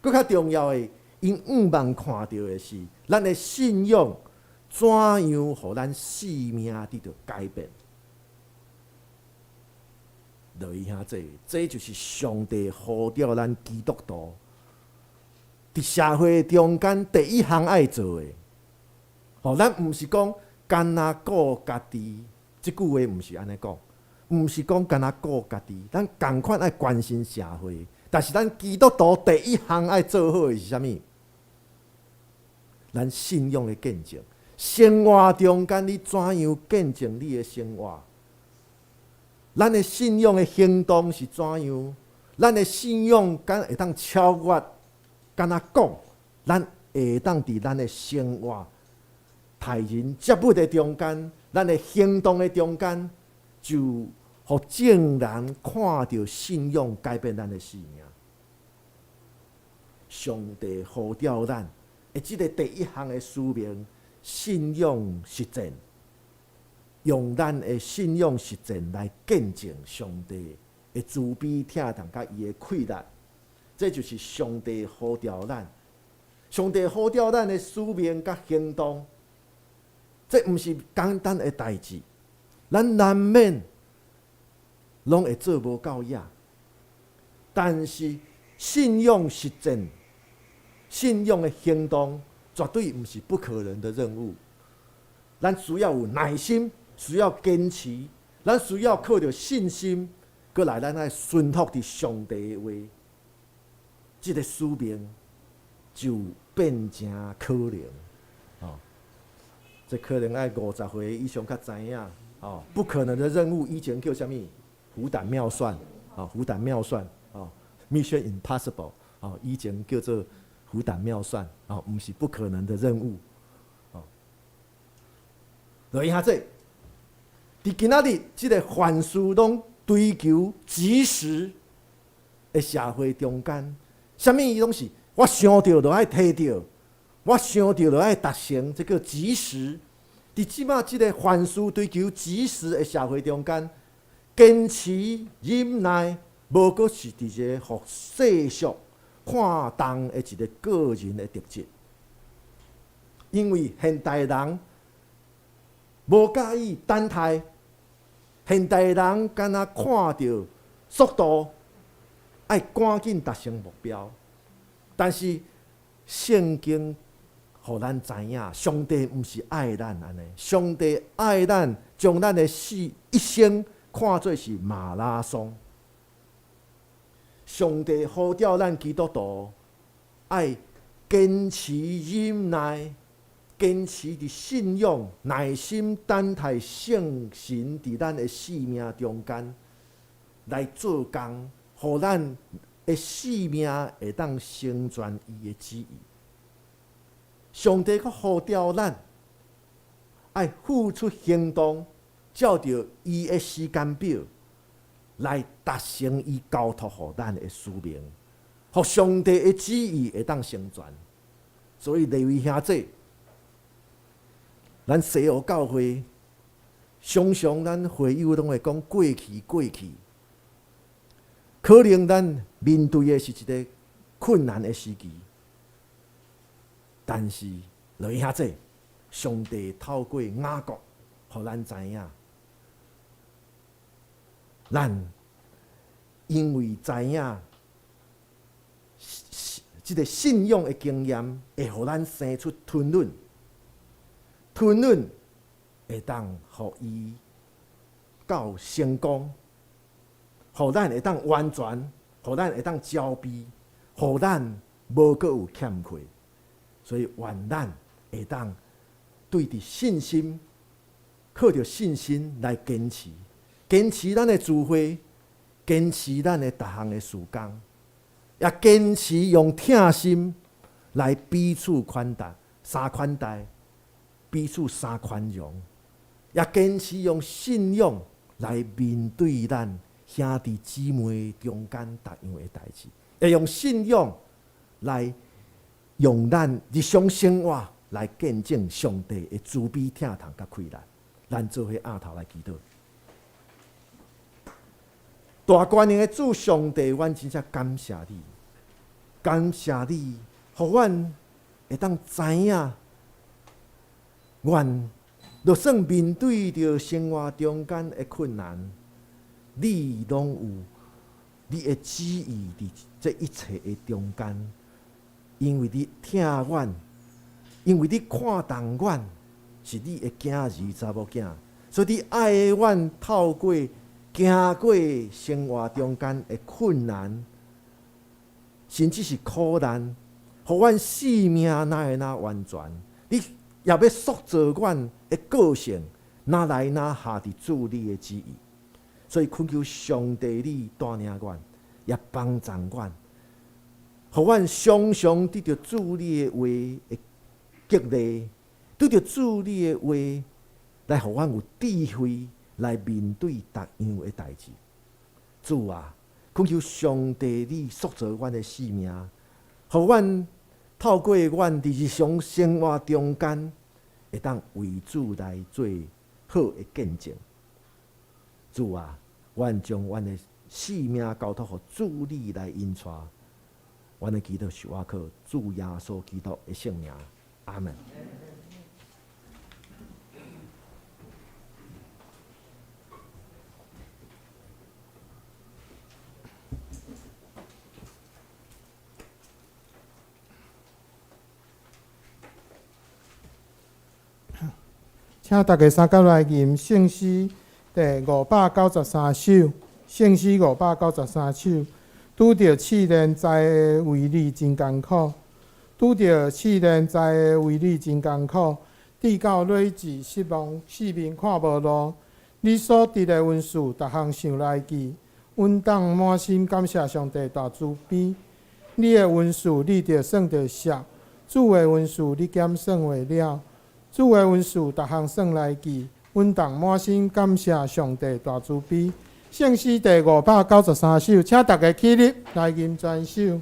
更较重要的，因望看到的是咱的信仰怎样互咱生命得到改变。落去兄弟，这就是上帝呼召咱基督徒。伫社会中间，第一项爱做的，咱毋是讲干那顾家己，即句话毋是安尼讲，毋是讲干那顾家己，咱共款爱关心社会。但是咱基督徒第一项爱做好的是啥物？咱信仰的见证，生活中间你怎样见证你的生活？咱的信仰的行动是怎样？咱的信仰敢会当超越？敢若讲，咱会当伫咱的生活、待人接物的中间，咱的行动的中间，就互众人看到信仰改变咱的生命。上帝呼召咱，即个第一项的使命，信仰实践，用咱的信仰实践来见证上帝的慈悲疼痛甲伊的快乐。这就是上帝呼召咱，上帝呼召咱的使命甲行动，这毋是简单的代志，咱难免拢会做无够野。但是信仰实践、信仰的行动，绝对毋是不可能的任务。咱需要有耐心，需要坚持，咱需要靠着信心，过来咱爱顺服伫上帝的话，即个使命就变成可能。这可能爱50岁以上较知影。不可能的任务以前叫啥物？虎胆妙算。虎胆妙算。Mission Impossible。以前叫做虎胆妙算。毋是不可能的任务。就影这，伫今仔日即个凡事拢追求及时的社会中间，啥物伊拢是我想到就爱摕到，我想到就爱达成，这叫及时。伫即马即个凡事追求及时的社会中间，坚持忍耐，无过是伫一个互世俗看重的一个个人的特质。因为现代人无介意等待，现代人敢若看到速度，爱赶紧达成目标。但是圣经互咱知影，上帝毋是爱咱安尼，上帝爱咱，将咱的一生看作是马拉松。上帝呼召咱基督徒爱坚持忍耐，坚持伫信仰、耐心等待圣神伫咱的生命中间来做工，互咱的生命会当成全伊的旨意。上帝阁呼召咱爱付出行动，照着伊的时间表来达成伊交托互咱的使命，互上帝的旨意会当成全。所以利未兄弟，咱西湖教会常常咱会友拢会讲过去过去，可能咱面对的是一个困难的时期。但是，落兄弟，上帝透过雅各，互咱知影，咱因为知影，即个信仰的经验，会互咱生出吞忍，吞忍会当互伊到成功，互咱会当完全，互咱会当招逼，互咱无阁有欠缺。所以，愿咱会当对伫信心，靠着信心来坚持，坚持咱的聚会，坚持咱的逐项的事工，也坚持用疼心来彼此款待、相款待，彼此相宽容，也坚持用信仰来面对咱兄弟姊妹中间逐样的代志，也用信仰来。用咱日常生活来见证上帝的慈悲、疼痛甲快乐。咱做伙仰头来祈祷。大观念的主上帝，阮真正感谢你，感谢你，互阮会当知影，阮就算面对着生活中间的困难，你拢有你的旨意伫这一切的中间。因为你疼阮，因为你看重阮，是你的囝儿查某囝，所以你爱阮透过行过生活中间的困难，甚至是苦难，互阮生命哪会哪完全。你也要塑造阮的个性，哪来哪下伫主你的旨意。所以恳求上帝你带领阮，也帮助阮。互阮常常得到主你的话的激励，得到主你的话来，互阮有智慧来面对逐样的代志。主啊，恳求上帝你塑造阮的生命，互阮透过阮伫日常生活中间，会当为主来做好的见证。主啊，阮将阮的生命交托互主你来引带。阮的祈祷是我靠主耶稣基督的圣名，阿门。请大家三甲来吟圣诗第593首《圣诗593首，拄着试炼灾的为你真艰苦，拄着试炼灾的为你真艰苦，直到落至失望，四面看无路。你所得的恩赐，逐项想来记，阮当满心感谢上帝大慈悲。你的恩赐，你着算着写。主的恩赐，你减算为了；主的恩赐，逐项算来记。阮当满心感谢上帝大慈悲。圣诗第593首，请大家起立来吟全首。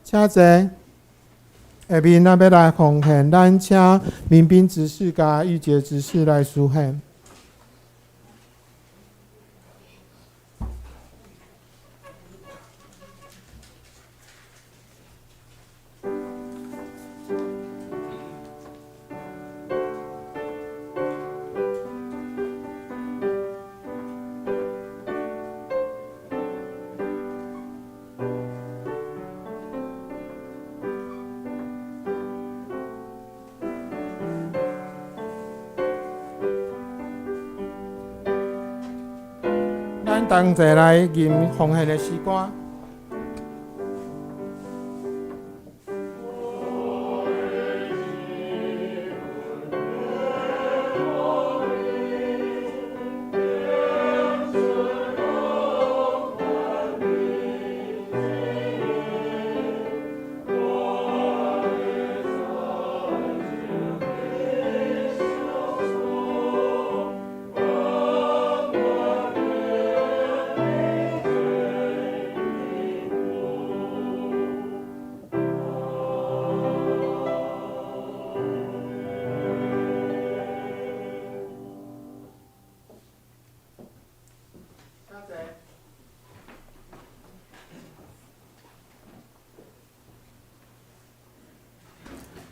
请坐。下面咱要来奉献，咱请民兵执事甲玉洁执事来书献。咱同齐来吟奉献的诗歌。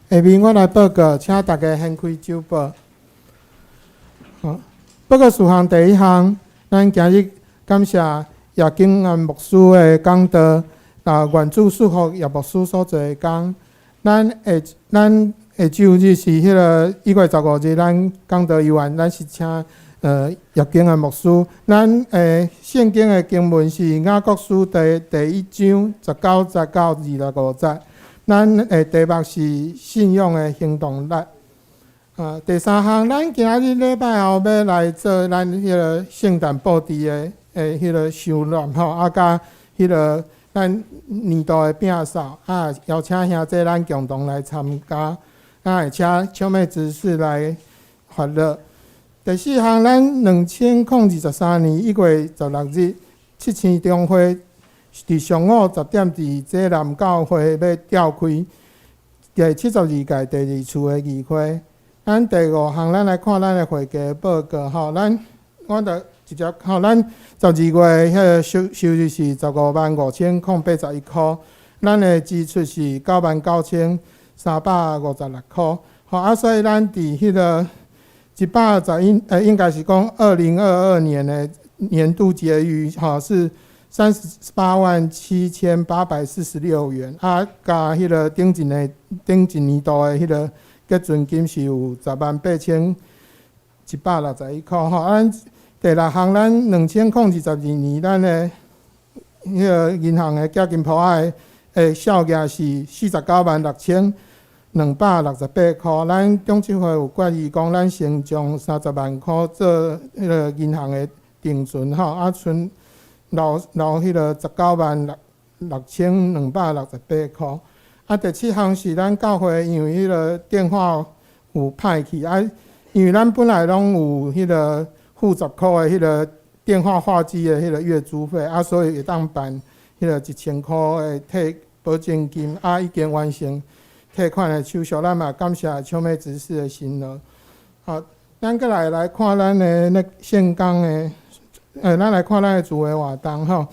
下面我来报告，请大家掀开周报。不过事项第一项，咱今日感谢叶景安牧师的讲道，原主束缚叶牧师所做的工。咱下周日是迄个1月15日，咱讲道以完，咱是请叶景安牧师。咱圣经的经文是雅各书第1章19节到25节。咱题目是信仰的行动力。第三项，咱今日礼拜后要来做咱迄个圣诞布置的迄个修炼吼，甲迄个咱年度的摒扫，邀请兄弟咱共同来参加，会请唱美执事来发乐。第四项，咱2023年1月16日7星中会，伫上午10点伫济南教会要召开第72届第2次的议会。咱第5项，咱来看咱的会期报告吼。我着直接吼，咱12月迄个收入是155081块，咱的支出是99356块。吼，所以咱伫迄个应该是讲2022年的年度结余吼是387846元，加迄个顶一年度的迄个结存金是有108161块吼。咱第6项，咱2022年咱的迄个银行的寄金簿仔的数额是496268块。咱中执会有决议讲，咱先将30万块做迄个银行的定存吼，剩留迄个196268块。第7项是咱教会因为迄个电话有歹去，因为咱本来拢有迄个付10块的迄个电话话机的迄个月租费，所以会当办迄个1000块的退保证金，已经完成退款的手续。咱嘛感谢唱美执事的辛劳。好，咱再来看咱的圣工的，咱来看咱的主日活动吼。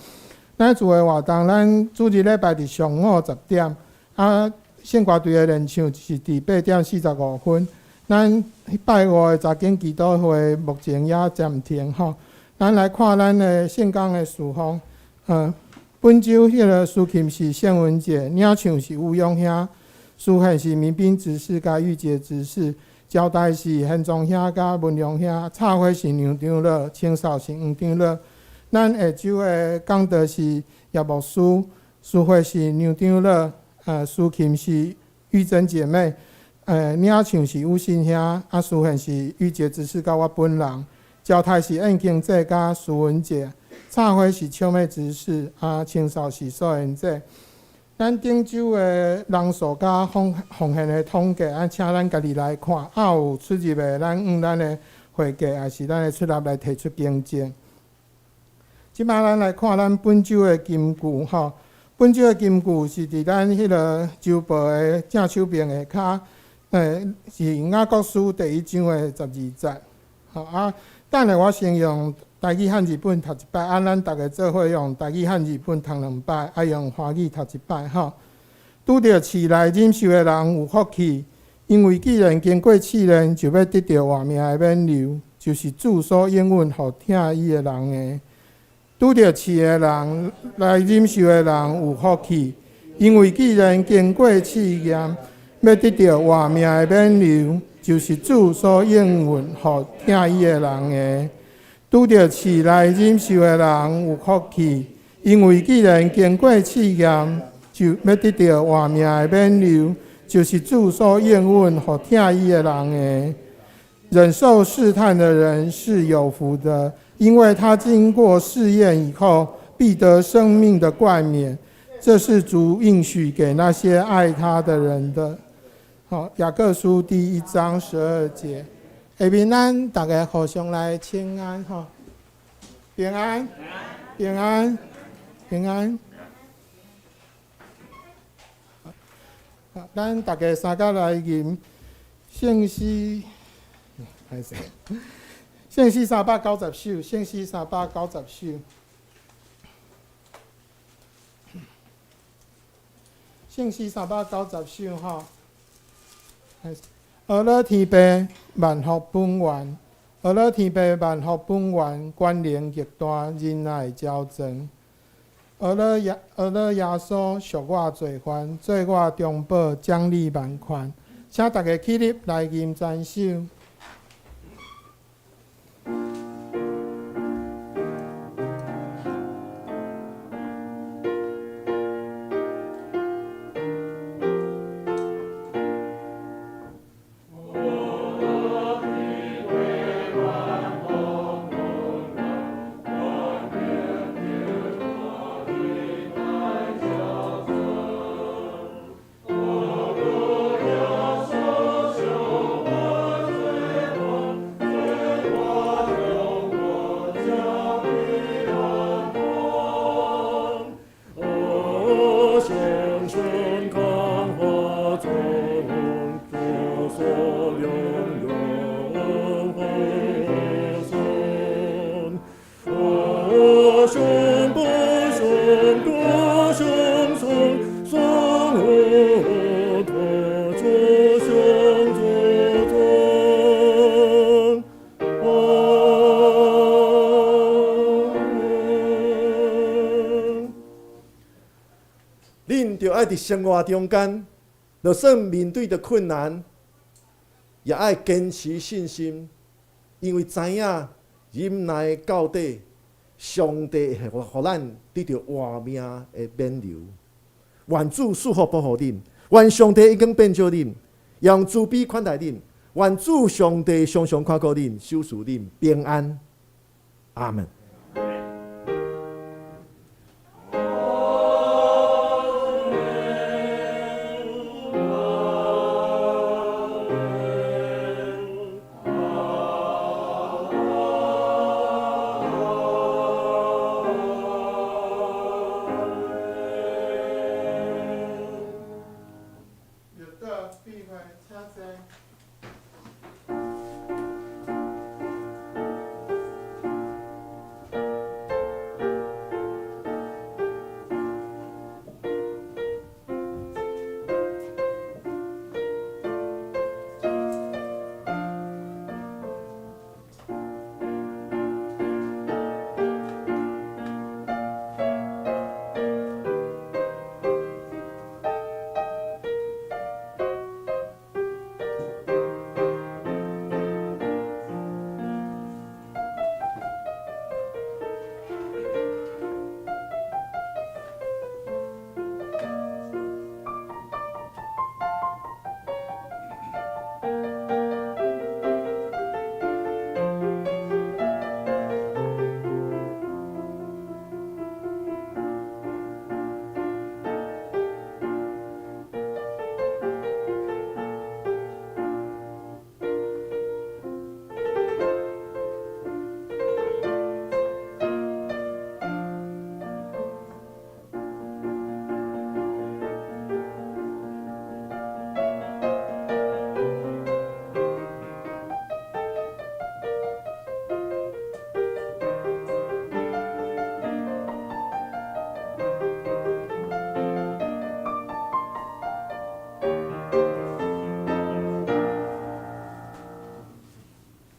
咱主日活动，咱主日礼拜伫上午10点。圣歌队的练唱是伫8点45分。咱拜五的查经祈祷会目前也暂停吼。咱来看咱的圣工的事项。本周迄个司琴是谢文姐，领唱是吴勇兄，书献是民兵执事甲玉洁执事，交代是现宗兄甲文良兄，插花是杨长乐，清扫是黄长乐。咱下周的讲道是叶牧师，书会是杨长乐。司琴是玉珍姐妹，领唱是吴新兄，书献是玉洁执事甲我本人，交台是燕经姐甲苏文姐，插花是唱美执事，清扫是素颜姐。咱顶周的人数甲奉献的统计，请咱家己来看，有出入的咱的会计，也是咱的出入来提出见证。即摆咱来看咱本周的金句吼。本周的金句是伫咱迄个周报的正手边下骹，是雅各书第1章的12节。等下我先用台语汉日本读一摆，咱大家做伙用台语汉日本读2摆，用华语读一摆吼。拄着试来忍受的人有福气，因为既然经过试炼，就要得到活命的免流，就是主所应允互听伊的人的。拄着试的人来忍受的人有福气，因为既然经过试验，要得到活命的免流，就是主所应允互听伊的人的。拄着试来忍受的人有福气，因为既然经过试验，就要得到活命的免流，就是主所应允互听伊的人的。忍受试探的人是有福的，因为他经过试验以后，必得生命的冠冕。这是主应许给那些爱他的人的。好，雅各书第1章12节。下面咱大家互相来请安吼，平安，平安，平安。咱大家三甲来吟圣诗。圣诗390首，圣诗390首，圣诗390首吼。阿拉天父万福本源，而了天父万福本源，关联极大，仁爱交真。而了耶稣赎我罪犯，做我中保，奖励万款。请大家起立来吟赞首。恁着爱伫生活中间，就算面对着困难，也爱坚持信心，因为知影忍耐到底，上帝会互咱得到活命的免流。愿主赐福保护恁，愿上帝已经变照恁，用慈悲款待恁，愿主上帝常常看顾恁，守护恁平安。阿门。